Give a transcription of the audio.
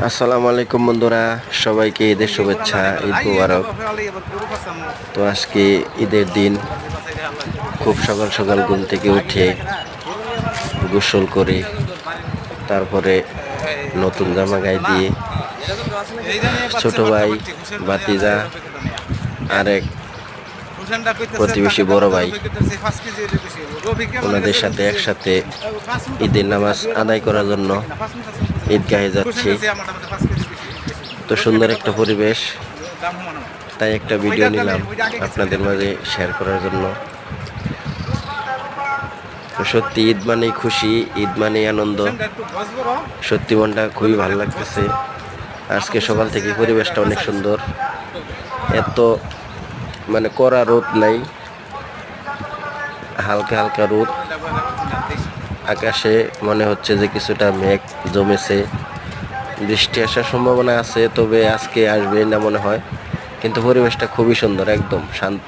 আসসালামু আলাইকুম বন্ধুরা, সবাইকে ঈদের শুভেচ্ছা, ঈদ মুবারক। তো আজকে ঈদের দিন খুব সকাল সকাল ঘুম থেকে উঠে গোসল করে তারপরে নতুন জামা গায়ে দিয়ে ছোট ভাই, ভাতিজা, আরেক প্রতিবেশী বড় ভাই ওনাদের সাথে একসাথে ঈদের নামাজ আদায় করার জন্য ঈদগাহে যাচ্ছি। তো সুন্দর একটা পরিবেশ, তাই একটা ভিডিও নিলাম আপনাদের মাঝে শেয়ার করার জন্য। তো সত্যি ঈদ মানেই খুশি, ঈদ মানেই আনন্দ। সত্যি মনটা খুবই ভালো লাগতেছে। আজকে সকাল থেকে পরিবেশটা অনেক সুন্দর, এত কড়া রোদ নাই, হালকা হালকা রোদ। আকাশে মনে হচ্ছে যে কিছুটা মেঘ জমেছে, বৃষ্টি আসার সম্ভাবনা আছে, তবে আজকে আসবে না মনে হয়। কিন্তু পরিবেশটা খুবই সুন্দর, একদম শান্ত।